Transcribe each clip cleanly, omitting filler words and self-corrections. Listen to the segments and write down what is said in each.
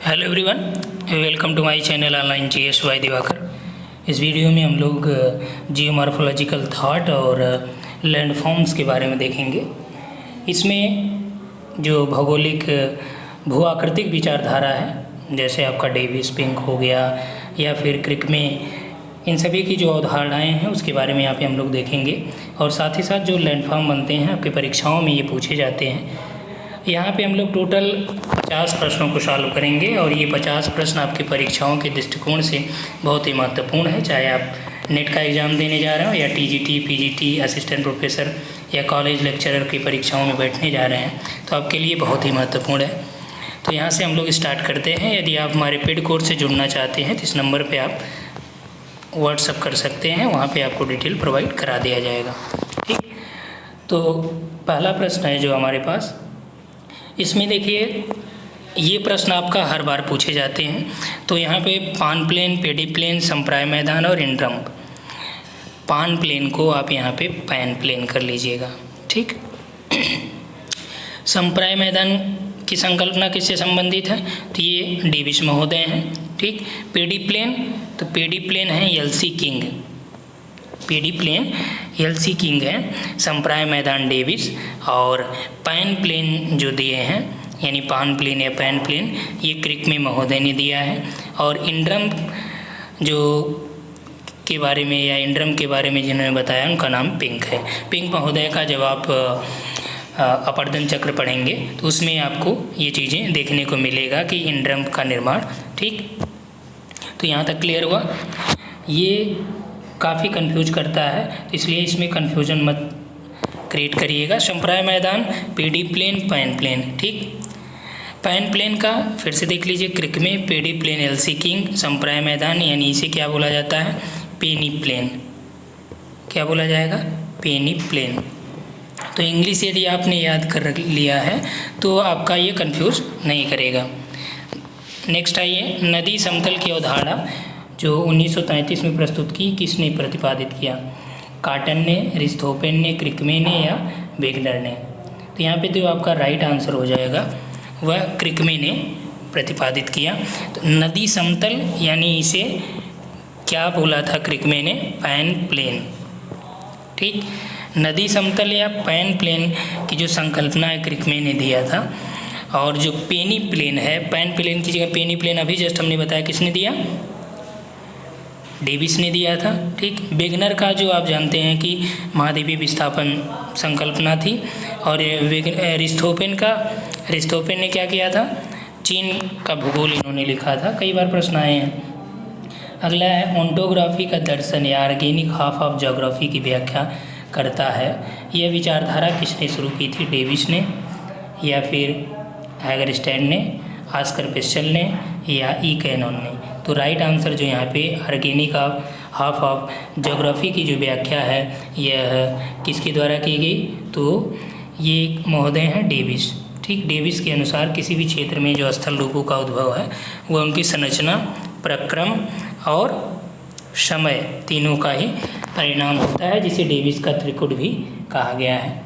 Hello everyone, welcome to my channel online GS by Divakar. इस video में हम लोग जियोमॉर्फोलॉजिकल थॉट और लैंडफॉर्म्स के बारे में देखेंगे। इसमें जो भौगोलिक भूआकृतिक विचारधारा है, जैसे आपका डेविस पिंक हो गया या फिर क्रिकमे, इन सभी की जो अवधारणाएँ हैं उसके बारे में यहाँ पे हम लोग देखेंगे। और साथ ही साथ जो लैंडफॉर्म बनते हैं आपके परीक्षाओं में ये पूछे जाते हैं। यहाँ पे हम लोग टोटल 50 प्रश्नों को सॉल्व करेंगे और ये 50 प्रश्न आपकी परीक्षाओं के दृष्टिकोण से बहुत ही महत्वपूर्ण है। चाहे आप नेट का एग्ज़ाम देने जा रहे हो या टीजीटी, पीजीटी, असिस्टेंट प्रोफेसर या कॉलेज लेक्चरर की परीक्षाओं में बैठने जा रहे हैं, तो आपके लिए बहुत ही महत्वपूर्ण है। तो यहाँ से हम लोग स्टार्ट करते हैं। यदि आप हमारे पेड कोर्स से जुड़ना चाहते हैं तो इस नंबर पर आप व्हाट्सअप कर सकते हैं, वहाँ पर आपको डिटेल प्रोवाइड करा दिया जाएगा। ठीक, तो पहला प्रश्न है जो हमारे पास, इसमें देखिए ये प्रश्न आपका हर बार पूछे जाते हैं। तो यहाँ पे पान प्लेन, पेडी प्लेन, संप्राय मैदान और इंड्रम। पान प्लेन को आप यहाँ पे पैन प्लेन कर लीजिएगा। ठीक, संप्राय मैदान की संकल्पना किससे संबंधित है? तो ये डेविस महोदय हैं। ठीक, पेडी प्लेन, तो पेडी प्लेन है एलसी किंग। पेडी प्लेन एलसी किंग है, संप्राय मैदान डेविस, और पैन प्लेन जो दिए हैं यानी पान प्लेन या पैन प्लेन, ये क्रिकमे महोदय ने दिया है। और इंड्रम जो के बारे में या इंड्रम के बारे में जिन्होंने बताया उनका नाम पिंक है। पिंक महोदय का जब आप अपर्दन चक्र पढ़ेंगे तो उसमें आपको ये चीज़ें देखने को मिलेगा कि इंड्रम का निर्माण। ठीक, तो यहाँ तक क्लियर हुआ। ये काफ़ी कंफ्यूज करता है, तो इसलिए इसमें कंफ्यूजन मत क्रिएट करिएगा। संप्राय मैदान, पेडी प्लेन, पैन प्लेन। ठीक, पैन प्लेन का फिर से देख लीजिए, क्रिकमे, पेडी प्लेन एलसी किंग, संप्राय मैदान, यानी इसे क्या बोला जाता है? पेनी प्लेन। क्या बोला जाएगा? पेनी प्लेन। तो इंग्लिश यदि आपने याद कर लिया है तो आपका ये कंफ्यूज नहीं करेगा। नेक्स्ट आइए, नदी समतल की अवधारणा जो 1933 में प्रस्तुत की, किसने प्रतिपादित किया? कॉटन ने, रिस्थोपेन ने, क्रिकमे ने या वेगनर ने? तो यहाँ पे जो आपका राइट आंसर हो जाएगा वह क्रिकमे ने प्रतिपादित किया। तो नदी समतल यानी इसे क्या बोला था क्रिकमे ने? Panplain. ठीक, नदी समतल या पैन प्लेन की जो संकल्पना है क्रिकमे ने दिया था। और जो पेनी प्लेन है, पैन प्लेन की जगह पेनी प्लेन अभी जस्ट हमने बताया किसने दिया? डेविस ने दिया था। ठीक, वेगनर का जो आप जानते हैं कि महाद्वीपीय विस्थापन संकल्पना थी। और रिस्थोपेन ने क्या किया था? चीन का भूगोल इन्होंने लिखा था। कई बार प्रश्न आए हैं। अगला है, ओंटोग्राफी का दर्शन या ऑर्गेनिक हाफ ऑफ ज्योग्राफी की व्याख्या करता है। यह विचारधारा किसने शुरू की थी? डेविस ने या फिर हैगरस्टैंड ने, ऑस्कर पेस्टल ने या ई कैनॉन ने? तो राइट आंसर जो यहाँ पे ऑर्गेनिक हाफ ऑफ ज्योग्राफी की जो व्याख्या है यह किसके द्वारा की गई? तो ये महोदय हैं डेविस। ठीक, डेविस के अनुसार किसी भी क्षेत्र में जो स्थल रूपों का उद्भव है वह उनकी संरचना, प्रक्रम और समय तीनों का ही परिणाम होता है, जिसे डेविस का त्रिकुट भी कहा गया है।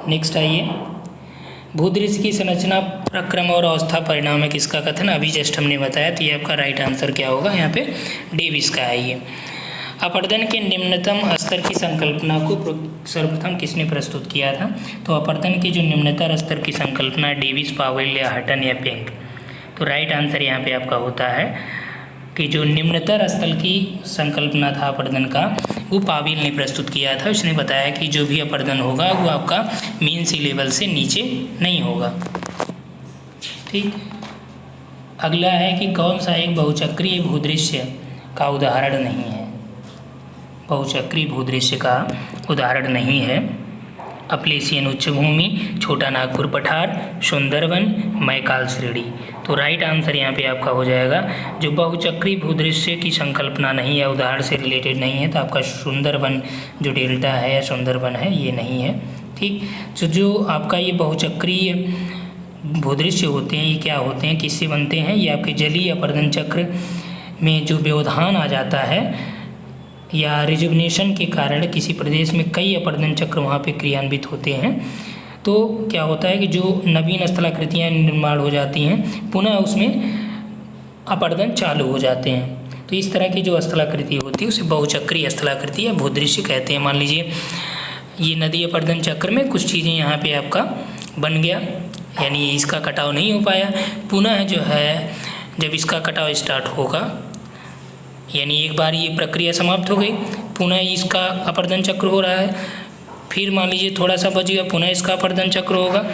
नेक्स्ट आइए, भूदृश्य की संरचना, प्रक्रम और अवस्था परिणाम है किसका कथन? अभी जस्ट हमने बताया। तो ये आपका राइट आंसर क्या होगा? यहाँ पे डेविस का है ये। अपर्दन के निम्नतम स्तर की संकल्पना को सर्वप्रथम किसने प्रस्तुत किया था? तो अपर्दन की जो निम्नतर स्तर की संकल्पना है डेविस, पावेल या हटन या पिंक? तो राइट आंसर यहाँ पे आपका होता है कि जो निम्नतर स्तर की संकल्पना था अपर्दन का, वो पावेल ने प्रस्तुत किया था। उसने बताया कि जो भी अपर्दन होगा वो आपका मीन सी लेवल से नीचे नहीं होगा। ठीक, अगला है कि कौन सा एक बहुचक्रीय भूदृश्य का उदाहरण नहीं है? बहुचक्रीय भूदृश्य का उदाहरण नहीं है। अपलेशियन उच्चभूमि, छोटा नागपुर पठार, सुंदरवन, मैकाल श्रेणी? तो राइट आंसर यहाँ पे आपका हो जाएगा जो बहुचक्रीय भूदृश्य की संकल्पना नहीं है, उदाहरण से रिलेटेड नहीं है, तो आपका सुंदरवन जो डेल्टा है या सुंदरवन है ये नहीं है। ठीक, तो जो आपका ये बहुचक्रीय भूदृश्य होते हैं ये क्या होते हैं, किससे बनते हैं? ये आपके जलीय अपर्दन चक्र में जो व्यवधान आ जाता है या रिजुवनेशन के कारण किसी प्रदेश में कई अपर्दन चक्र वहाँ पे क्रियान्वित होते हैं, तो क्या होता है कि जो नवीन स्थलाकृतियाँ निर्माण हो जाती हैं पुनः उसमें अपरदन चालू हो जाते हैं। तो इस तरह की जो स्थलाकृति होती है उसे बहुचक्रीय स्थलाकृति या भूदृश्य कहते हैं। मान लीजिए ये नदी अपरदन चक्र में कुछ चीज़ें यहाँ पे आपका बन गया, यानी इसका कटाव नहीं हो पाया, पुनः जो है जब इसका कटाव स्टार्ट होगा, यानी एक बार ये प्रक्रिया समाप्त हो गई, पुनः इसका अपरदन चक्र हो रहा है, फिर मान लीजिए थोड़ा सा बच गया, पुनः इसका अपरदन चक्र होगा।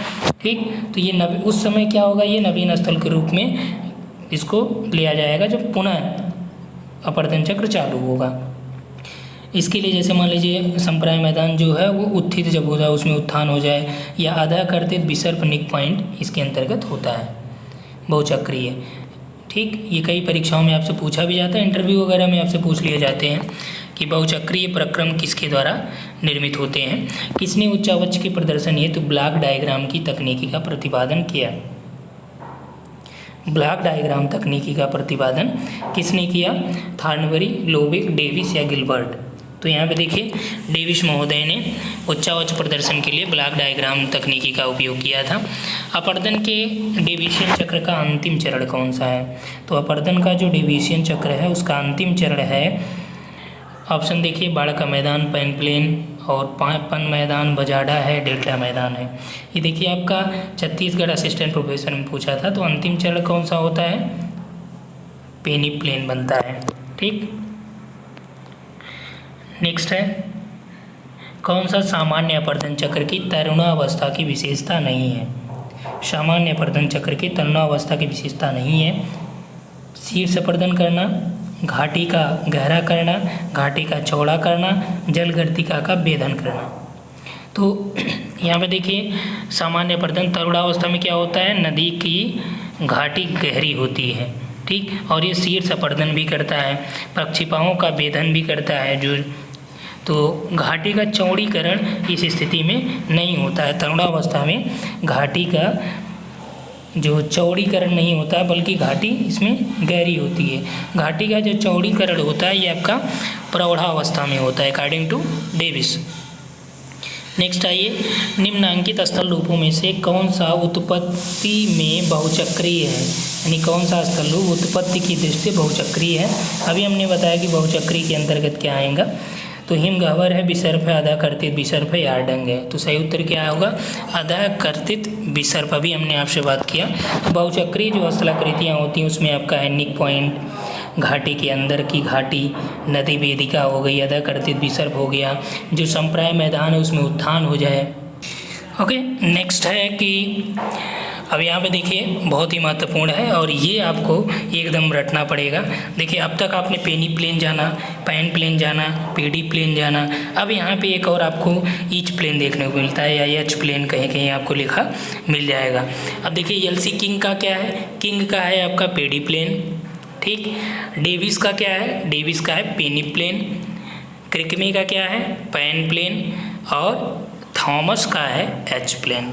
ठीक, तो ये उस समय क्या होगा, ये नवीन स्थल के रूप में इसको लिया जाएगा जब पुनः अपरदन चक्र चालू होगा। इसके लिए जैसे मान लीजिए संप्राय मैदान जो है वो उत्थित जब हो जाए, उसमें उत्थान हो जाए, या आधा कर्तित विसर्प निक पॉइंट इसके अंतर्गत होता है बहुचक्रीय। ठीक, ये कई परीक्षाओं में आपसे पूछा भी जाता है, इंटरव्यू वगैरह में आपसे पूछ लिए जाते हैं कि बहुचक्रीय प्रक्रम किसके द्वारा निर्मित होते हैं। किसने उच्चावच के प्रदर्शन हेतु ब्लॉक डायग्राम की तकनीकी का प्रतिपादन किया। ब्लॉक डायग्राम तकनीकी का प्रतिपादन किसने किया, थॉर्नबरी, लोबेक, डेविस या गिलबर्ट। तो यहाँ पे देखिए डेविस महोदय ने उच्चावच प्रदर्शन के लिए ब्लॉक डायग्राम तकनीकी का उपयोग किया था। अपरदन के डेविशियन चक्र का अंतिम चरण कौन सा है, तो अपरदन का जो डेविशियन चक्र है उसका अंतिम चरण है, ऑप्शन देखिए, बाढ़ का मैदान, पैन प्लेन, और पन मैदान, बजाडा है, डेल्टा मैदान है। ये देखिए आपका छत्तीसगढ़ असिस्टेंट प्रोफेसर में पूछा था, तो अंतिम चरण कौन सा होता है, पेनी प्लेन बनता है। ठीक, नेक्स्ट है, कौन सा सामान्य अपरदन चक्र की तरुणावस्था की विशेषता नहीं है। सामान्य अपरदन चक्र की तरुणावस्था की विशेषता नहीं है, शीर्ष अपरदन करना, घाटी का गहरा करना, घाटी का चौड़ा करना, जल गर्तिका का भेदन करना। तो यहाँ पे देखिए सामान्य अपरदन तरुणावस्था में क्या होता है, नदी की घाटी गहरी होती है। ठीक, और ये शीर्ष अपरदन भी करता है, प्रक्षेपाओं का भेदन भी करता है, जो तो घाटी का चौड़ीकरण इस स्थिति में नहीं होता है। तरुणावस्था में घाटी का जो चौड़ीकरण नहीं होता है, बल्कि घाटी इसमें गहरी होती है। घाटी का जो चौड़ीकरण होता है ये आपका प्रौढ़ावस्था में होता है अकॉर्डिंग टू डेविस। नेक्स्ट आइए, निम्नांकित स्थल रूपों में से कौन सा उत्पत्ति में बहुचक्रीय है, यानी कौन सा स्थल रूप उत्पत्ति की दृष्टि से बहुचक्रीय है। अभी हमने बताया कि बहुचक्रीय के अंतर्गत क्या आएगा, तो हिमगह्वर है, विसर्प है, आधा कर्तित विसर्प है, यारडंग है। तो सही उत्तर क्या होगा, आधा कर्तित विसर्प। अभी हमने आपसे बात किया बहुचक्रीय जो स्थलाकृतियाँ होती हैं उसमें आपका है निक पॉइंट, घाटी के अंदर की घाटी, नदी वेदिका हो गई, आधा कर्तित विसर्प हो गया, जो संप्राय मैदान है उसमें उत्थान हो जाए। ओके, नेक्स्ट है कि अब यहाँ पे देखिए बहुत ही महत्वपूर्ण है और ये आपको एकदम रटना पड़ेगा। देखिए अब तक आपने पेनी प्लेन जाना, पैन प्लेन जाना, पेडी प्लेन जाना, अब यहाँ पे एक और आपको ईच प्लेन देखने को मिलता है, या एच प्लेन कहीं कहीं आपको लिखा मिल जाएगा। अब देखिए एलसी किंग का क्या है, किंग का है आपका पेडी प्लेन। ठीक, डेविस का क्या है, डेविस का है पेनी प्लेन। क्रिकमे का क्या है, पैन प्लेन, और थॉमस का है एच प्लेन।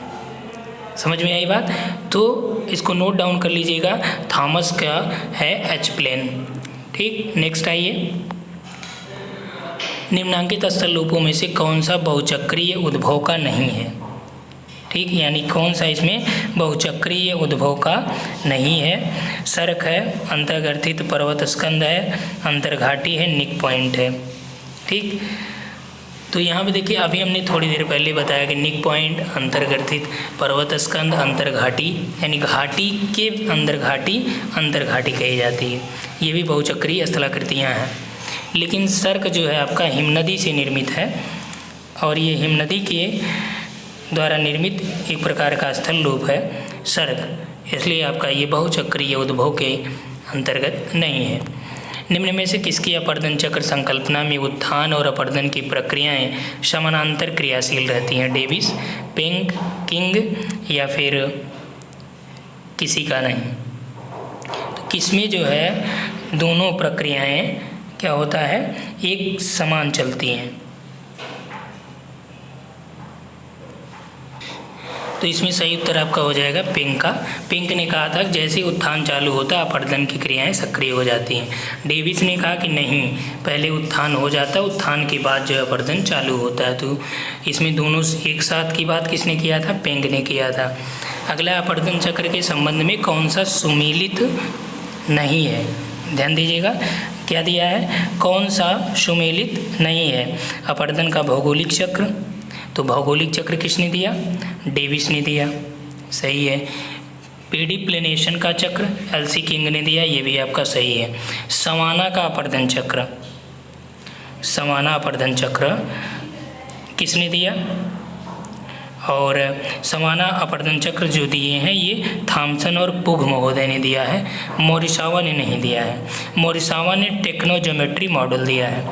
समझ में आई बात, तो इसको नोट डाउन कर लीजिएगा, थॉमस का है एच प्लेन। ठीक, नेक्स्ट आइए, निम्नांकित स्थल रूपों में से कौन सा बहुचक्रीय उद्भव का नहीं है। ठीक, यानी कौन सा इसमें बहुचक्रीय उद्भव का नहीं है। सर्क है, अंतर्गर्थित पर्वत स्कंद है, अंतर्घाटी है, निक पॉइंट है। ठीक, तो यहाँ पे देखिए अभी हमने थोड़ी देर पहले बताया कि निक पॉइंट, अंतर्गर्थित पर्वत स्कंद, अंतर्घाटी, यानी घाटी के अंदर घाटी अंतर्घाटी कही जाती है, ये भी बहुचक्रीय स्थलाकृतियाँ हैं। लेकिन सर्क जो है आपका हिमनदी से निर्मित है, और ये हिमनदी के द्वारा निर्मित एक प्रकार का स्थल रूप है सर्क, इसलिए आपका ये बहुचक्रीय उद्भव के अंतर्गत नहीं है। निम्न में से किसकी अपरदन चक्र संकल्पना में उत्थान और अपरदन की प्रक्रियाएं समानांतर क्रियाशील रहती हैं, डेविस, पेंग, किंग, या फिर किसी का नहीं। तो किसमें जो है दोनों प्रक्रियाएं क्या होता है, एक समान चलती हैं। तो इसमें सही उत्तर आपका हो जाएगा पिंक का। पिंक ने कहा था जैसे ही उत्थान चालू होता है अपरदन की क्रियाएं सक्रिय हो जाती हैं। डेविस ने कहा कि नहीं, पहले उत्थान हो जाता है, उत्थान के बाद जो अपरदन चालू होता है। तो इसमें दोनों एक साथ की बात किसने किया था? पिंक ने किया था। अगला, अपरदन चक्र के संबंध में कौन सा सुमेलित नहीं है? ध्यान दीजिएगा, क्या दिया है? कौन सा सुमेलित नहीं है? अपरदन का भौगोलिक चक्र, तो भौगोलिक चक्र किसने दिया? डेविस ने दिया, सही है। पेडिप्लेनेशन का चक्र एलसी किंग ने दिया, ये भी आपका सही है। सवाना का अपरदन चक्र, सवाना अपरदन चक्र किसने दिया? और सवाना अपरदन चक्र जो दिए हैं ये थॉमसन और पुग महोदय ने दिया है, मोरिसावा ने नहीं दिया है। मोरिसावा ने टेक्नोज्योमेट्री मॉडल दिया है।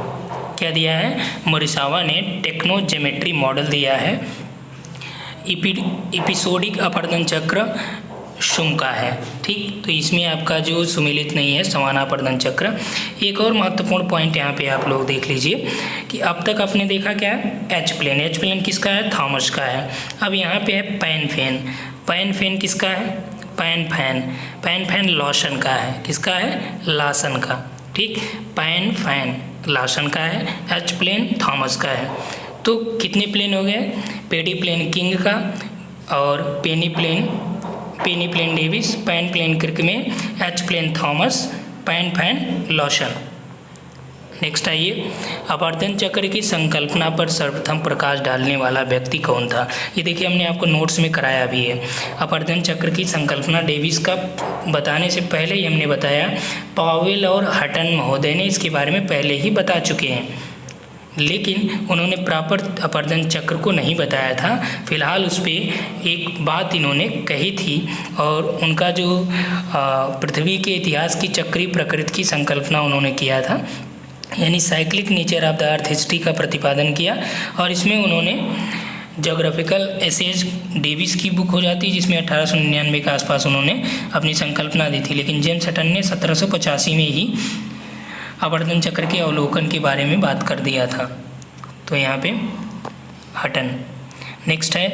क्या दिया है? मोरिसावा ने टेक्नोज्योमेट्री मॉडल दिया है। एपिसोडिक अपरदन चक्र शुम का है, ठीक। तो इसमें आपका जो सुमेलित नहीं है सवाना अपरदन चक्र। एक और महत्वपूर्ण पॉइंट यहाँ पे आप लोग देख लीजिए कि अब तक आपने देखा क्या है? H plane. एच प्लेन किसका है? थॉमस का है। अब यहाँ पे है पैन फैन। पैन फैन किसका है? Pan fan. Pan fan Lawson का है। किसका है? लासन का, ठीक। पैन फैन लासन का है, एच प्लेन थॉमस का है। तो कितने प्लेन हो गए? पेडी प्लेन किंग का और peneplain Davis, panplain Crickmay etchplain Thomas, panfan Lawson. Next आइए, अपरदन चक्र की संकल्पना पर सर्वप्रथम प्रकाश डालने वाला व्यक्ति कौन था? ये देखिए हमने आपको नोट्स में कराया भी है। अपरदन चक्र की संकल्पना डेविस का बताने से पहले ही हमने बताया, पावेल और हटन महोदय ने इसके बारे में पहले ही बता चुके हैं, लेकिन उन्होंने प्रॉपर अपरदन चक्र को नहीं बताया था। फिलहाल उस पर एक बात इन्होंने कही थी और उनका जो पृथ्वी के इतिहास की चक्रीय प्रकृति की संकल्पना उन्होंने किया था, यानी cyclic nature of the earth history का प्रतिपादन किया। और इसमें उन्होंने जोग्राफिकल एसेज डेविस की बुक हो जाती है जिसमें 1899 के आसपास उन्होंने अपनी संकल्पना दी थी, लेकिन जेम्स हटन ने 1785 में ही अपरदन चक्र के अवलोकन के बारे में बात कर दिया था। तो यहाँ पे हटन। नेक्स्ट है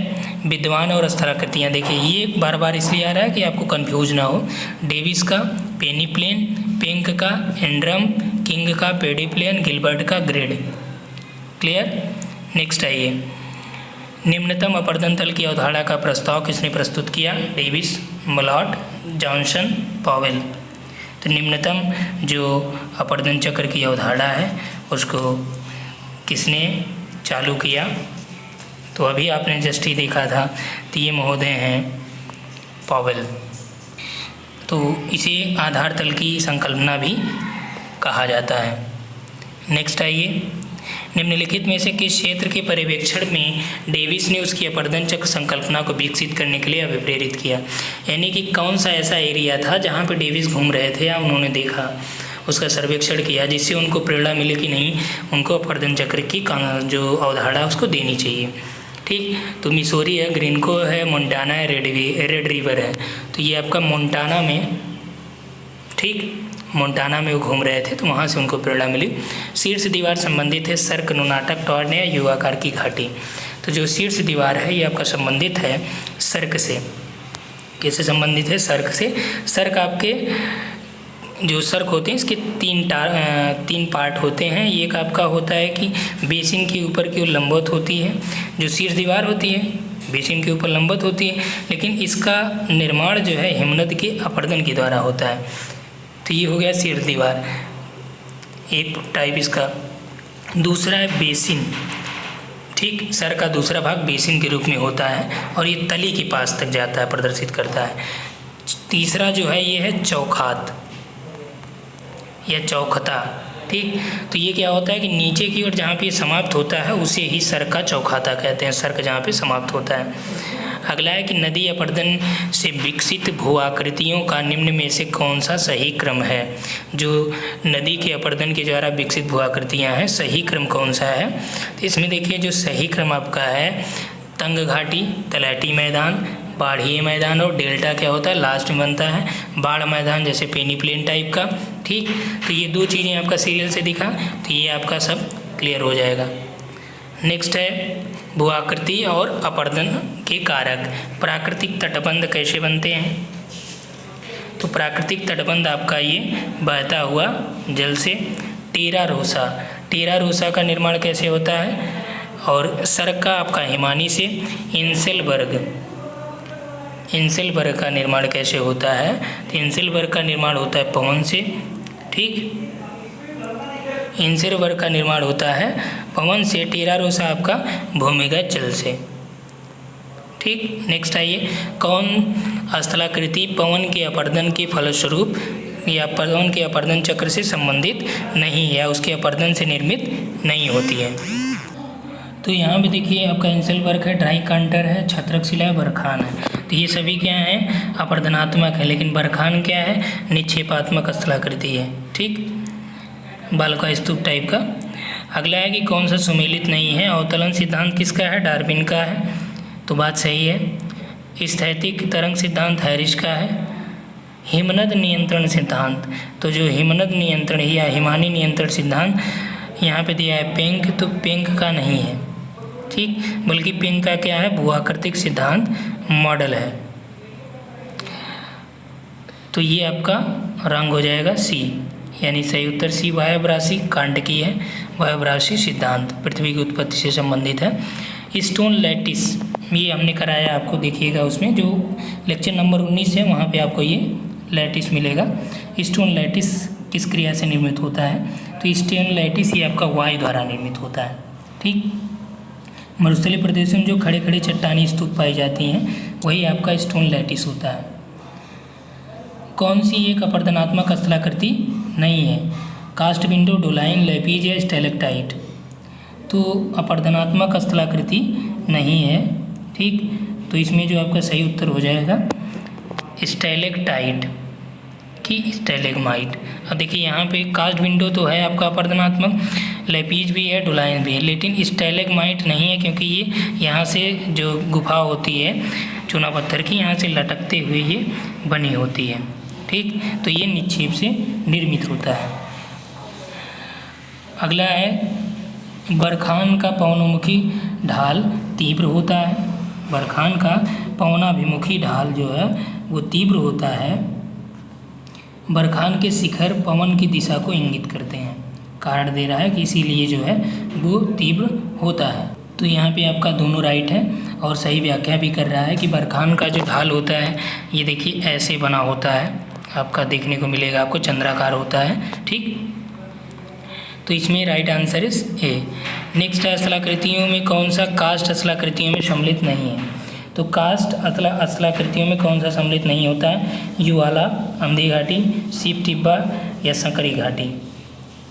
विद्वान और स्थलाकृतियाँ। देखिए ये बार बार इसलिए आ रहा है कि आपको कंफ्यूज ना हो। डेविस का पेनी प्लेन, पिंक का एंड्रम, किंग का पेडी प्लेन, गिलबर्ट का ग्रेड। क्लियर? नेक्स्ट आइए, निम्नतम अपरदन तल की अवधारणा का प्रस्ताव किसने प्रस्तुत किया? Davis, Mallot, Johnson, Powell. तो निम्नतम जो अपरदन चक्र की अवधारणा है उसको किसने चालू किया? तो अभी आपने जस्ट ही देखा था, तो ये महोदय हैं पॉवेल। तो इसे आधार तल की संकल्पना भी कहा जाता है। नेक्स्ट आइए, निम्नलिखित में से किस क्षेत्र के पर्यवेक्षण में डेविस ने उसकी अपरदन चक्र संकल्पना को विकसित करने के लिए अभिप्रेरित किया? यानी कि कौन सा ऐसा एरिया था जहाँ पे डेविस घूम रहे थे या उन्होंने देखा, उसका सर्वेक्षण किया, जिससे उनको प्रेरणा मिले कि नहीं, उनको अपरदन चक्र की जो अवधारणा उसको देनी चाहिए, ठीक। तो मिसोरी है, ग्रीनको है, मोन्टाना है, रेड रिवर है। तो ये आपका मोन्टाना में, ठीक, मोन्टाना में वो घूम रहे थे तो वहाँ से उनको प्रेरणा मिली। शीर्ष दीवार संबंधित है सर्क, नुनाटक, टॉर्न या युवाकार की घाटी। तो जो शीर्ष दीवार है ये आपका संबंधित है सर्क से। कैसे संबंधित है? सर्क से। सर्क आपके जो सर्क होते हैं इसके तीन पार्ट होते हैं। एक आपका होता है कि बेसिन के ऊपर की ओर लंबवत होती है, जो शीर्ष दीवार होती है बेसिन के ऊपर लंबवत होती है, लेकिन इसका निर्माण जो है हिमनद के अपरदन के द्वारा होता है। तो ये हो गया शीर्ष दीवार, एक टाइप इसका। दूसरा है बेसिन, ठीक। सर का दूसरा भाग बेसिन के रूप में होता है और ये तली के पास तक जाता है, प्रदर्शित करता है। तीसरा जो है ये है चौखात या चौखता, ठीक। तो ये क्या होता है कि नीचे की ओर जहाँ पे समाप्त होता है उसे ही सर का चौखाता कहते हैं, सर्क जहाँ पे समाप्त होता है। अगला है कि नदी अपरदन से विकसित भू आकृतियों का निम्न में से कौन सा सही क्रम है? जो नदी के अपरदन के द्वारा विकसित भू आकृतियाँ हैं, सही क्रम कौन सा है? तो इसमें देखिए जो सही क्रम आपका है, तंग घाटी, तलैटी मैदान, बाढ़ीय मैदान और डेल्टा क्या होता है लास्ट में बनता है, बाढ़ मैदान जैसे पेनी प्लेन टाइप का, ठीक। तो ये दो चीज़ें आपका सीरियल से दिखा, तो ये आपका सब क्लियर हो जाएगा। नेक्स्ट है भूआकृति और अपरदन के कारक। प्राकृतिक तटबंध कैसे बनते हैं? तो प्राकृतिक तटबंध आपका ये बहता हुआ जल से। टेरा रोसा का निर्माण कैसे होता है? और सर्ग का आपका हिमानी से। इंसेलबर्ग का निर्माण कैसे होता है? तो इंसेलबर्ग का निर्माण होता है पवन से। ठीक, इंसेलबर्ग का निर्माण होता है पवन से। टेरा रोसा आपका भूमिगत जल से। ठीक, नेक्स्ट आइए, कौन स्थलाकृति पवन के अपरदन के फलस्वरूप या पवन के अपरदन चक्र से संबंधित नहीं है, उसके अपरदन से निर्मित नहीं होती है? तो यहाँ पे देखिए आपका इंसेलबर्ग है, ड्राई कांटर है, छत्रक शिला है, बरखान है। तो ये सभी क्या हैं? अपरदनात्मक है। लेकिन बरखान क्या है? निक्षेपात्मक स्थलाकृति है। ठीक, बाल का स्तूप टाइप का। अगला है कि कौन सा सुमेलित नहीं है? अवतलन सिद्धांत किसका है? डार्विन का है। तो बात सही है। स्थैतिक तरंग सिद्धांत हैरिस का है। हिमनद नियंत्रण सिद्धांत, तो जो हिमनद नियंत्रण या हिमानी नियंत्रण सिद्धांत यहाँ पे दिया है पेंक, तो पेंक का नहीं है। ठीक, बल्कि पेंक का क्या है? भूआकृतिक सिद्धांत मॉडल है। तो ये आपका रंग हो जाएगा सी, यानी सही उत्तर सी। वायव्रासी कांटकी है, वायव्रासी सिद्धांत पृथ्वी की उत्पत्ति से संबंधित है। स्टोन लैटिस ये हमने कराया आपको, देखिएगा उसमें जो लेक्चर नंबर 19 है वहाँ पे आपको ये लैटिस मिलेगा। स्टोन लैटिस किस क्रिया से निर्मित होता है? तो स्टोन लैटिस ये आपका वायु द्वारा निर्मित होता है। ठीक, मरुस्थलीय प्रदेशों में जो खड़े खड़े चट्टानी स्तूप पाई जाती हैं वही आपका स्टोन लैटिस होता है। कौन सी एक अपरदनात्मक स्थलाकृति नहीं है? कास्ट विंडो, डोलाइन, लेपीज या स्टैलेक्टाइट। तो अपरदनात्मक स्थलाकृति नहीं है। ठीक, तो इसमें जो आपका सही उत्तर हो जाएगा स्टैलेक्टाइट की स्टैलेग्माइट। अब देखिए यहाँ पे कास्ट विंडो तो है आपका अपरदनात्मक, लेपीज भी है, डोलाइन भी है, लेकिन स्टैलेग्माइट नहीं है, क्योंकि ये यहाँ से जो गुफा होती है चूना पत्थर की, यहाँ से लटकते हुए ये बनी होती है। ठीक, तो ये निक्षेप से निर्मित होता है। अगला है बरखान का पवनोन्मुखी ढाल तीव्र होता है। बरखान का पवनाभिमुखी ढाल जो है वो तीव्र होता है। बरखान के शिखर पवन की दिशा को इंगित करते हैं। कारण दे रहा है कि इसीलिए जो है वो तीव्र होता है। तो यहाँ पे आपका दोनों राइट है और सही व्याख्या भी कर रहा है कि बरखान का जो ढाल होता है ये देखिए ऐसे बना होता है, आपका देखने को मिलेगा, आपको चंद्राकार होता है। ठीक, तो इसमें right answer is A. Next स्थलाकृतियों में कौन सा कास्ट स्थलाकृतियों में सम्मिलित नहीं है? तो कास्ट स्थलाकृतियों में कौन सा सम्मिलित नहीं होता है? ज्वाला, अमदी घाटी, सीप टिब्बा या संकरी घाटी।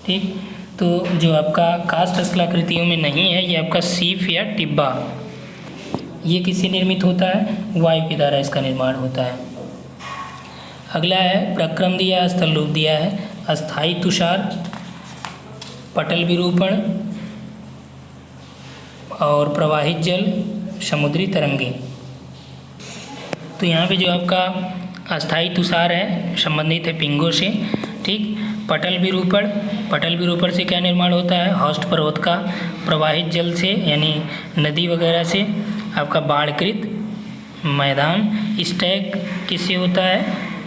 ठीक, तो जो आपका कास्ट स्थलाकृतियों में नहीं है ये आपका सीप या टिब्बा। ये किससे निर्मित होता है? वायु के द्वारा इसका निर्माण होता है। अगला है प्रक्रम दिया, स्थल रूप दिया है, अस्थायी तुषार, पटल विरूपण और प्रवाहित जल, समुद्री तरंगे। तो यहाँ पे जो आपका अस्थायी तुषार है संबंधित है पिंगों से। ठीक, पटल विरूपण से क्या निर्माण होता है? हौस्ट पर्वत का। प्रवाहित जल से यानी नदी वगैरह से आपका बाढ़कृत मैदान। स्टैग किससे होता है?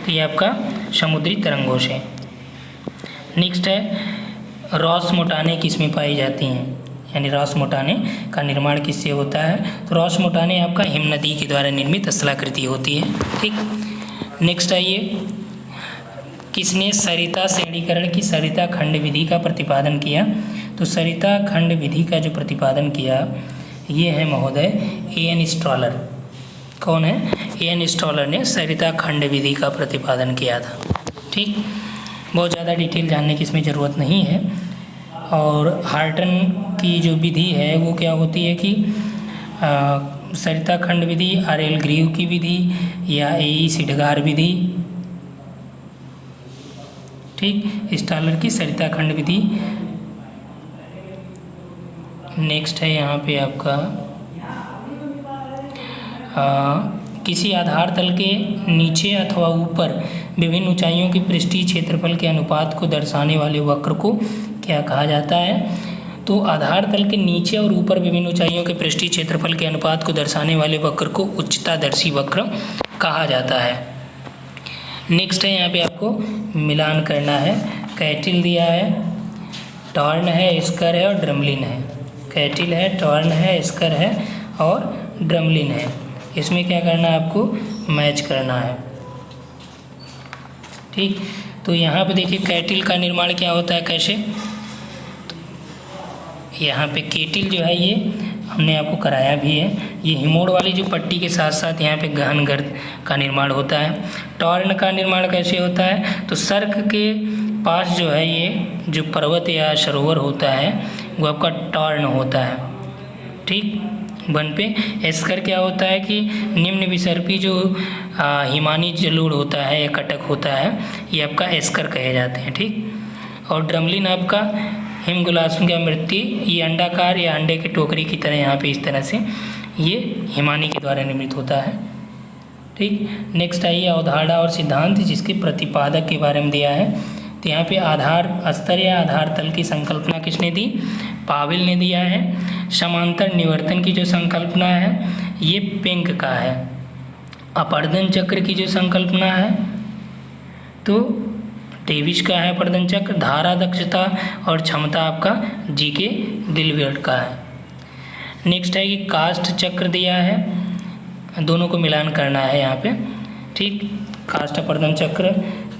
तो ये आपका समुद्री तरंगों से। नेक्स्ट है रॉस मोटाने किसमें पाई जाती हैं? यानी रॉस मोटाने का निर्माण किससे होता है? तो रॉस मोटाने आपका हिमनदी के द्वारा निर्मित स्थलाकृति होती है। ठीक, नेक्स्ट आइए, किसने सरिता श्रेणीकरण की सरिता खंड विधि का प्रतिपादन किया? तो सरिता खंड विधि का जो प्रतिपादन किया ये है महोदय ए.एन. स्ट्रॉलर। कौन है? ए.एन. स्ट्रॉलर ने सरिता खंड विधि का प्रतिपादन किया था। ठीक, बहुत ज़्यादा डिटेल जानने की इसमें ज़रूरत नहीं है। और हार्टन की जो विधि है वो क्या होती है कि सरिता खंड विधि, आर.एल. ग्रीव की विधि या ए.ई. सिडगार विधि। ठीक, स्टॉलर की सरिता खंड विधि। नेक्स्ट है यहाँ पे आपका किसी आधार तल के नीचे अथवा ऊपर विभिन्न ऊंचाइयों की पृष्ठीय क्षेत्रफल के अनुपात को दर्शाने वाले वक्र को क्या कहा जाता है? तो आधार तल के नीचे और ऊपर विभिन्न ऊंचाइयों के पृष्ठीय क्षेत्रफल के अनुपात को दर्शाने वाले वक्र को उच्चतादर्शी वक्र कहा जाता है। नेक्स्ट है, यहाँ पे आपको मिलान करना है। कैटिल दिया है, टॉर्न है, स्कर है और ड्रमलिन है। कैटिल है, टॉर्न है, स्कर है और ड्रमलिन है। इसमें क्या करना है, आपको मैच करना है। ठीक, तो यहाँ पे देखिए कैटिल का निर्माण क्या होता है, कैसे, यहाँ पे केटिल जो है ये हमने आपको कराया भी है। ये हिमोड़ वाली जो पट्टी के साथ साथ यहाँ पे गहन गर्त का निर्माण होता है। टॉर्न का निर्माण कैसे होता है, तो सर्क के पास जो है ये जो पर्वत या सरोवर होता है वो आपका टॉर्न होता है। ठीक, वन पे स्कर क्या होता है कि निम्न विसर्पी जो हिमानी जलोढ़ होता है या कटक होता है, ये आपका स्कर कहे जाते हैं। ठीक, और ड्रमलिन आपका हिमगुलासों की आवृत्ति, ये अंडाकार या अंडे के टोकरी की तरह यहाँ पे इस तरह से ये हिमानी के द्वारा निर्मित होता है। ठीक, नेक्स्ट आइए अवधारणा और सिद्धांत, जिसके प्रतिपादक के बारे में दिया है। तो यहाँ पे आधार स्तर या आधार तल की संकल्पना किसने दी, पावेल ने दिया है। समांतर निवर्तन की जो संकल्पना है ये पिंक का है। अपर्दन चक्र की जो संकल्पना है तो डेविस का है अपर्दन चक्र। धारा दक्षता और क्षमता आपका जीके दिलबर्ट का है। नेक्स्ट है कि कास्ट चक्र दिया है, दोनों को मिलान करना है यहाँ पे। ठीक, कास्ट अपर्दन चक्र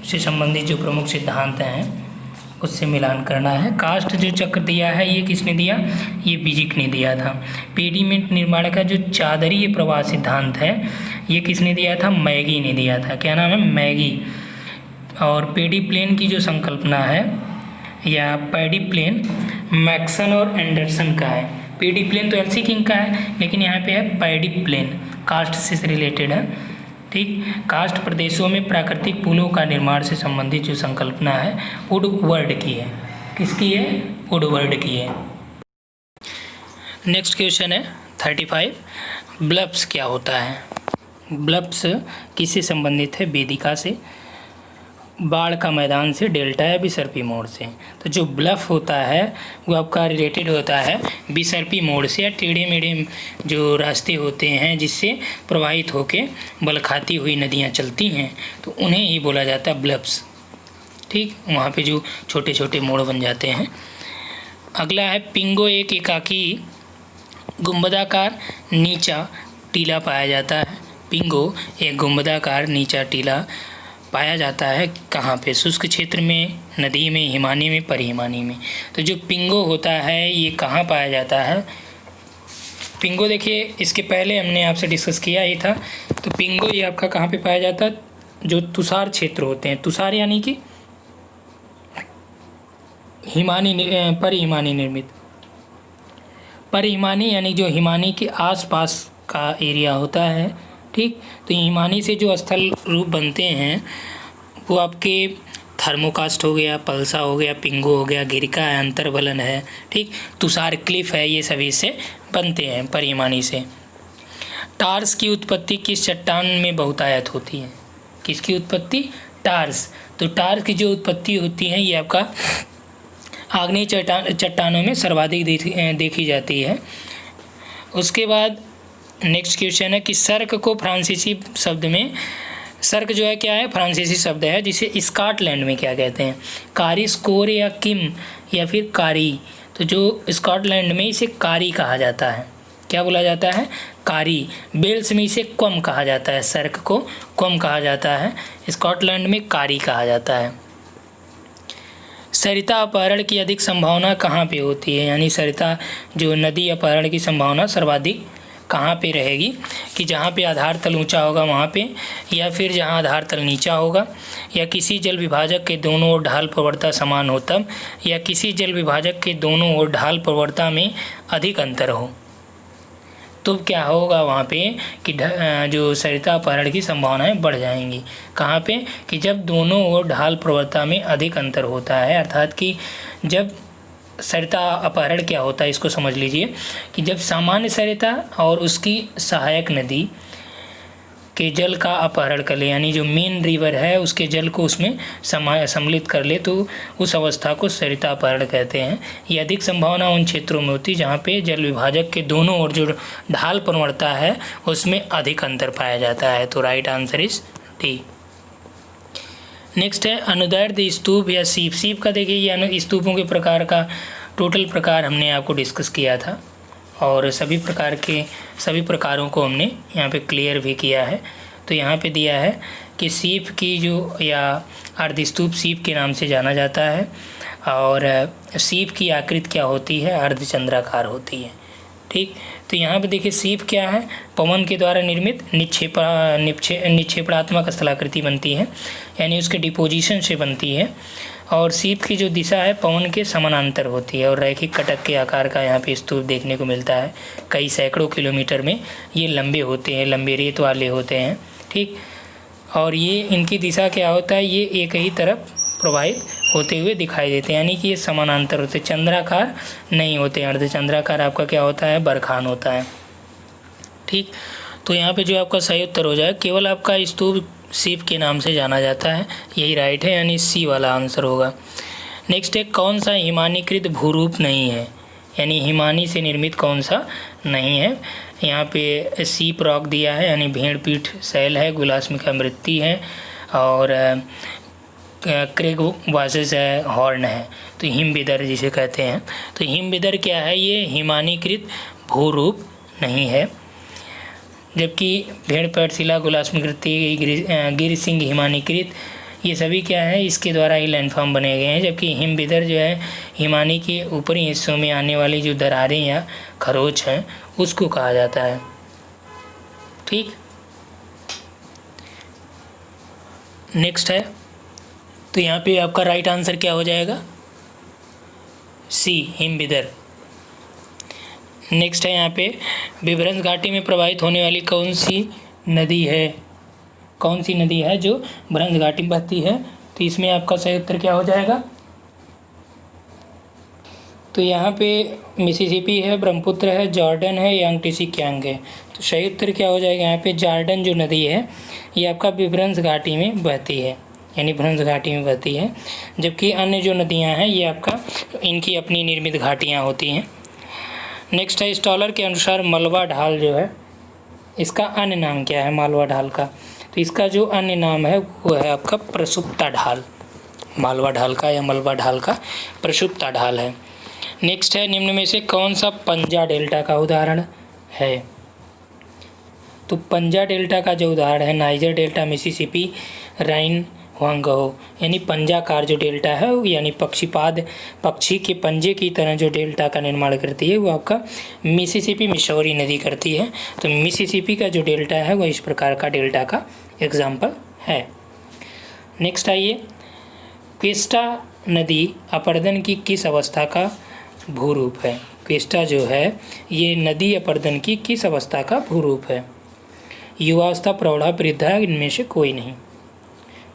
से संबंधित जो प्रमुख सिद्धांत हैं उससे मिलान करना है। कास्ट जो चक्र दिया है ये किसने दिया, ये बिजिक ने दिया था। पेडीमेंट निर्माण का जो चादरीय प्रवाह सिद्धांत है ये किसने दिया था, मैगी ने दिया था। क्या नाम है, मैगी। और पेडी प्लेन की जो संकल्पना है या पैडी प्लेन मैक्सन और एंडरसन का है। पेडी प्लेन तो एलसी किंग का है, लेकिन यहाँ पे है पैडी प्लेन, कास्ट से रिलेटेड है। ठीक, कास्ट प्रदेशों में प्राकृतिक पुलों का निर्माण से संबंधित जो संकल्पना है वुडवर्ड की है। किसकी है, वुडवर्ड की है। नेक्स्ट क्वेश्चन है 35, ब्लफ्स क्या होता है। ब्लफ्स किससे संबंधित है, वेदिका से, बाढ़ का मैदान से, डेल्टा या बिसर्पी मोड़ से। तो जो ब्लफ होता है वो आपका रिलेटेड होता है बिसर्पी मोड़ से, या टेढ़े मेढ़े जो रास्ते होते हैं जिससे प्रवाहित होके बलखाती हुई नदियाँ चलती हैं, तो उन्हें ही बोला जाता है ब्लफ्स। ठीक, वहाँ पे जो छोटे छोटे मोड़ बन जाते हैं। अगला है पिंगो, एक एकाकी गुंबदाकार नीचा टीला पाया जाता है। पिंगो एक गुंबदाकार नीचा टीला पाया जाता है कहाँ पे, शुष्क क्षेत्र में, नदी में, हिमानी में, परिहिमानी में। तो जो पिंगो होता है ये कहाँ पाया जाता है। पिंगो देखिए इसके पहले हमने आपसे डिस्कस किया ही था। तो पिंगो ये आपका कहाँ पे पाया जाता है, जो तुषार क्षेत्र होते हैं, तुषार यानी कि हिमानी, परिहिमानी निर्मित, परिहिमानी यानी जो हिमानी के आसपास का एरिया होता है। ठीक, तो हिमानी से जो स्थल रूप बनते हैं वो आपके थर्मोकास्ट हो गया, पल्सा हो गया, पिंगो हो गया, गिरिका है, अंतर्बलन है, ठीक, तुषार क्लिफ है, ये सभी से बनते हैं परिहिमानी से। टार्स की उत्पत्ति किस चट्टान में बहुतायत होती है, किसकी उत्पत्ति, टार्स। तो टार्स की जो उत्पत्ति होती है ये आपका आग्नेय चट्टानों में सर्वाधिक देखी जाती है। उसके बाद नेक्स्ट क्वेश्चन है कि सर्क को फ्रांसीसी शब्द में, सर्क जो है क्या है, फ्रांसीसी शब्द है जिसे स्कॉटलैंड में क्या कहते हैं, कारी स्कोर या किम या फिर कारी। तो जो स्कॉटलैंड में इसे कारी कहा जाता है, क्या बोला जाता है, कारी। वेल्स में इसे क्वम कहा जाता है, सर्क को क्वम कहा जाता है, स्कॉटलैंड में कारी कहा जाता है। सरिता अपहरण की अधिक संभावना कहाँ पे होती है, यानी सरिता जो नदी अपहरण की संभावना सर्वाधिक कहाँ पे रहेगी, कि जहाँ पे आधार तल ऊंचा होगा वहाँ पे, या फिर जहाँ आधार तल नीचा होगा, या किसी जल विभाजक के दोनों ओर ढाल प्रवणता समान हो तब, या किसी जल विभाजक के दोनों ओर ढाल प्रवणता में अधिक अंतर हो। तो क्या होगा वहाँ पे कि जो सरिता अपहरण की संभावनाएं बढ़ जाएंगी। कहाँ पे, कि जब दोनों ओर ढाल प्रवणता में अधिक अंतर होता है, अर्थात कि जब सरिता अपहरण क्या होता है इसको समझ लीजिए कि जब सामान्य सरिता और उसकी सहायक नदी के जल का अपहरण कर ले, यानी जो मेन रिवर है उसके जल को उसमें सम्मिलित कर ले, तो उस अवस्था को सरिता अपहरण कहते हैं। ये अधिक संभावना उन क्षेत्रों में होती है जहाँ पे जल विभाजक के दोनों ओर जो ढाल प्रवणता है उसमें अधिक अंतर पाया जाता है। तो right answer is D. Next है अनुदैर्ध्य स्तूप या सीप। सीप का देखिए ये स्तूपों के प्रकार का टोटल प्रकार हमने आपको डिस्कस किया था और सभी प्रकारों को हमने यहाँ पे क्लियर भी किया है। तो यहाँ पे दिया है कि सीप की जो या अर्धस्तूप सीप के नाम से जाना जाता है और सीप की आकृति क्या होती है, अर्धचंद्राकार होती है। ठीक, तो यहाँ पे देखिए सीप क्या है, पवन के द्वारा निर्मित निक्षेपणात्मक स्थलाकृति बनती है, यानी उसके डिपोजिशन से बनती है। और सीप की जो दिशा है पवन के समानांतर होती है और रैखिक कटक के आकार का यहाँ पे स्तूप देखने को मिलता है। कई सैकड़ों किलोमीटर में ये लंबे होते हैं, लंबे रेत वाले होते हैं। ठीक, और ये इनकी दिशा क्या होता है, ये एक ही तरफ प्रवाहित होते हुए दिखाई देते हैं, यानी कि ये समानांतर होते, चंद्राकार नहीं होते। अर्धचंद्राकार आपका क्या होता है, बरखान होता है। ठीक, तो यहाँ पे जो आपका सही उत्तर हो जाए, केवल आपका स्तूप सीप के नाम से जाना जाता है, यही राइट है, यानी सी वाला आंसर होगा। नेक्स्ट है कौन सा हिमानीकृत भूरूप नहीं है, यानी हिमानी से निर्मित कौन सा नहीं है। यहाँ पे सीप रॉक दिया है, यानी भेड़ पीठ शैल है, गुलास्मिका मृत्ति है और क्रेग वासेस है, हॉर्न है। तो हिमबिदर जिसे कहते हैं, तो हिमबिदर क्या है, ये हिमानीकृत भूरूप नहीं है। जबकि भेड़ पैठ शिला, गुलास्मिकृति, गिर सिंह हिमानीकृत, ये सभी क्या है, इसके द्वारा ही लैंडफॉर्म बने गए हैं। जबकि हिमबिदर जो है हिमानी के ऊपरी हिस्सों में आने वाली जो दरारें या खरोच हैं उसको कहा जाता है। ठीक, नेक्स्ट है, तो यहाँ पे आपका राइट आंसर क्या हो जाएगा, सी हिमबिदर। नेक्स्ट है यहाँ पे विभ्रंश घाटी में प्रवाहित होने वाली कौन सी नदी है, कौन सी नदी है जो भ्रंश घाटी में बहती है। तो इसमें आपका सही उत्तर क्या हो जाएगा, तो यहाँ पे मिसिसिपी है, ब्रह्मपुत्र है, जॉर्डन है, यांगटीसी कियांग है। तो सही उत्तर क्या हो जाएगा, यहाँ पे जॉर्डन जो नदी है ये आपका विभ्रंश घाटी में बहती है, यानी भ्रंश घाटी में बहती है। जबकि अन्य जो नदियाँ हैं ये आपका इनकी अपनी निर्मित घाटियाँ होती हैं। नेक्स्ट है स्टॉलर के अनुसार मलबा ढाल जो है इसका अन्य नाम क्या है, मालवा ढाल का। तो इसका जो अन्य नाम है वो है आपका प्रसुप्ता ढाल, मालवा ढाल का या मलबा ढाल का प्रसुप्ता ढाल है। नेक्स्ट है निम्न में से कौन सा पंजा डेल्टा का उदाहरण है। तो पंजा डेल्टा का जो उदाहरण है नाइजर डेल्टा, मिसिसिपी, राइन, हुआंगहो, यानी पंजाकार जो डेल्टा है यानी पक्षी के पंजे की तरह जो डेल्टा का निर्माण करती है वो आपका मिसिसिपी मिसौरी नदी करती है। तो मिसिसिपी का जो डेल्टा है वो इस प्रकार का डेल्टा का एग्जाम्पल है। नेक्स्ट आइए, क्वेस्टा नदी अपर्दन की किस अवस्था का भूरूप है। क्वेस्टा जो है ये नदी अपर्दन की किस अवस्था का भूरूप है, युवावस्था, प्रौढ़ा, वृद्धा, इनमें से कोई नहीं।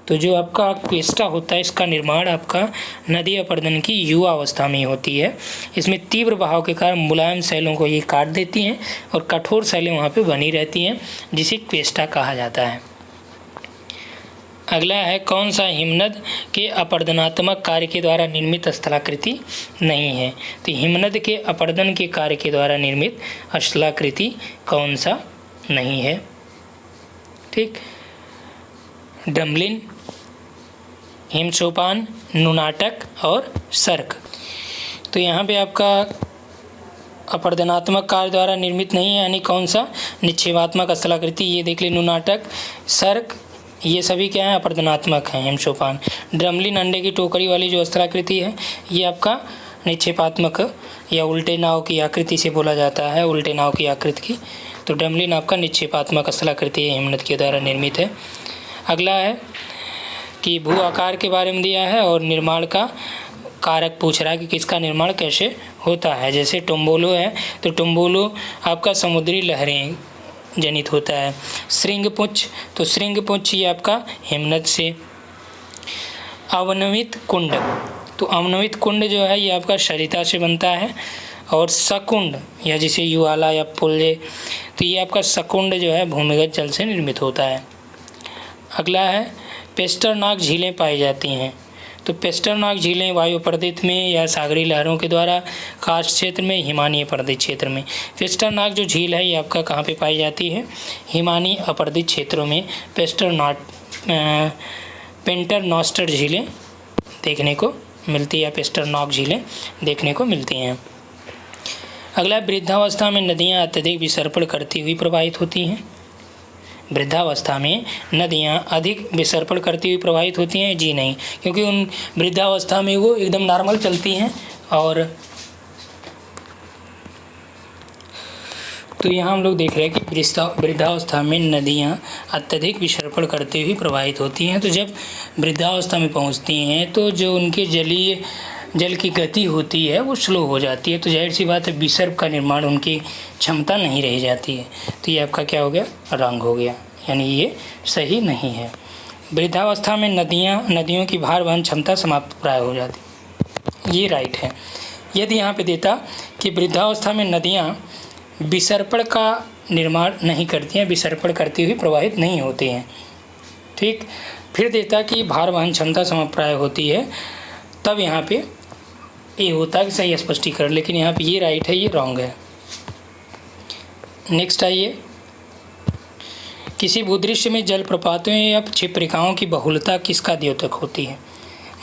तो जो आपका क्वेस्टा होता है इसका निर्माण आपका नदी अपर्दन की युवा अवस्था में होती है। इसमें तीव्र बहाव के कारण मुलायम शैलों को ये काट देती हैं और कठोर शैलें वहाँ पे बनी रहती हैं, जिसे क्वेस्टा कहा जाता है। अगला है कौन सा हिमनद के अपर्दनात्मक कार्य के द्वारा निर्मित स्थलाकृति नहीं है। तो हिमनद के अपर्दन के कार्य के द्वारा निर्मित स्थलाकृति कौन सा नहीं है। ठीक, ड्रमलिन, हिमसोपान, नुनाटक और सर्क। तो यहाँ पे आपका अपर्दनात्मक कार्य द्वारा निर्मित नहीं है, यानी कौन सा, निक्षेपात्मक स्थलाकृति। ये देख ली नुनाटक, सर्क, ये सभी क्या है, अपर्दनात्मक हैं। हिमसोपान, ड्रमलिन अंडे की टोकरी वाली जो स्थलाकृति है ये आपका निक्षेपात्मक या उल्टे नाव की आकृति से बोला जाता है, उल्टे नाव की आकृति की। तो ड्रमलिन आपका निक्षेपात्मक स्थलाकृति हिमनद के द्वारा निर्मित है। अगला है कि भू आकार के बारे में दिया है और निर्माण का कारक पूछ रहा है कि किसका निर्माण कैसे होता है। जैसे टुम्बोलो है तो टुम्बोलो आपका समुद्री लहरें जनित होता है। श्रृंगपुंछ, तो श्रृंगपुंछ ये आपका हिमनद से। अवनमित कुंड, तो अवनमित कुंड जो है ये आपका सरिता से बनता है। और सकुंड या जिसे युवाला या पुल्य, तो ये आपका सकुंड जो है भूमिगत जल से निर्मित होता है। अगला है पेस्टरनाक झीलें पाई जाती हैं। तो पेस्टरनाक झीलें वायु अपर्दित में या सागरीय लहरों के द्वारा कार्स्ट क्षेत्र में, हिमानी अपर्दित क्षेत्र में। पेस्टरनाक जो झील है ये आपका कहाँ पे पाई जाती है? हिमानी अपर्दित क्षेत्रों में पेंटरनॉस्टर झीलें देखने को मिलती है, पेस्टरनॉक झीलें देखने को मिलती हैं। अगला वृद्धावस्था में नदियाँ अत्यधिक विसर्पण करती हुई प्रवाहित होती हैं। वृद्धावस्था में नदियाँ अधिक विसर्पण करती हुई प्रवाहित होती हैं? जी नहीं, क्योंकि उन वृद्धावस्था में वो एकदम नॉर्मल चलती हैं। और तो यहाँ हम लोग देख रहे हैं कि वृद्धावस्था में नदियाँ अत्यधिक विसर्पण करते हुए प्रवाहित होती हैं। तो जब वृद्धावस्था में पहुँचती हैं तो जो उनके जल की गति होती है वो स्लो हो जाती है, तो जाहिर सी बात है विसर्प का निर्माण उनकी क्षमता नहीं रह जाती है। तो ये आपका क्या हो गया? रंग हो गया, यानी ये सही नहीं है। वृद्धावस्था में नदियों की भार वहन क्षमता समाप्त प्राय हो जाती, ये राइट है। यदि यहाँ पे देता कि वृद्धावस्था में नदियाँ विसर्पण का निर्माण नहीं करती हैं, विसर्पण करती हुई प्रवाहित नहीं होती हैं, ठीक। फिर देता कि भार वहन क्षमता समाप्त प्राय होती है, तब यहाँ पे ये होता कि सही स्पष्टीकरण, लेकिन यहाँ पे ये राइट है, ये रॉन्ग है। नेक्स्ट आइए, किसी भूदृश्य में जलप्रपातों या क्षिप्रिकाओं की बहुलता किसका द्योतक होती है?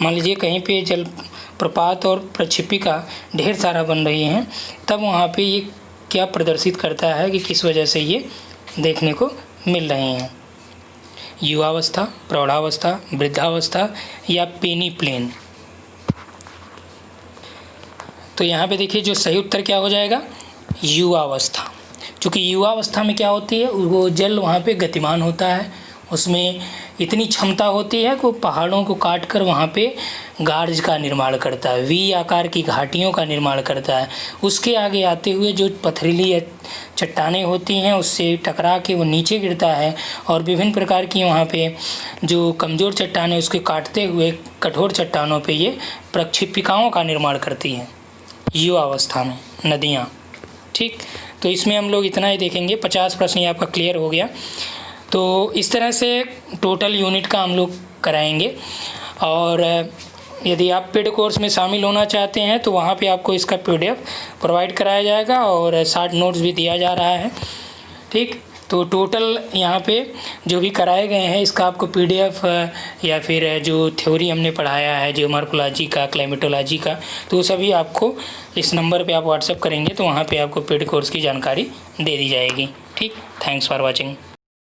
मान लीजिए कहीं पे जलप्रपात और प्रक्षिपिका ढेर सारा बन रही हैं, तब वहाँ पे ये क्या प्रदर्शित करता है कि किस वजह से ये देखने को मिल रही हैं? युवावस्था, प्रौढ़ावस्था, वृद्धावस्था या पेनी प्लेन? तो यहाँ पे देखिए जो सही उत्तर क्या हो जाएगा? युवावस्था। क्योंकि युवावस्था में क्या होती है, वो जल वहाँ पे गतिमान होता है, उसमें इतनी क्षमता होती है कि वो पहाड़ों को काट कर वहाँ पे गार्ज का निर्माण करता है, वी आकार की घाटियों का निर्माण करता है। उसके आगे आते हुए जो पथरीली चट्टानें होती हैं उससे टकरा के वो नीचे गिरता है, और विभिन्न प्रकार की वहाँ पे जो कमज़ोर चट्टानें उसके काटते हुए कठोर चट्टानों पे ये प्रक्षिपिकाओं का निर्माण करती हैं युवावस्था में नदियाँ, ठीक। तो इसमें हम लोग इतना ही देखेंगे। 50 प्रश्न ये आपका क्लियर हो गया। तो इस तरह से टोटल यूनिट का हम लोग कराएंगे, और यदि आप पेड कोर्स में शामिल होना चाहते हैं तो वहाँ पे आपको इसका PDF प्रोवाइड कराया जाएगा और 60 नोट्स भी दिया जा रहा है, ठीक। तो टोटल यहाँ पे जो भी कराए गए हैं इसका आपको PDF या फिर जो थ्योरी हमने पढ़ाया है जियोमॉर्फोलॉजी का, क्लाइमेटोलॉजी का, तो सभी आपको इस नंबर पे आप व्हाट्सएप करेंगे तो वहाँ पे आपको पेड कोर्स की जानकारी दे दी जाएगी, ठीक। Thanks for watching.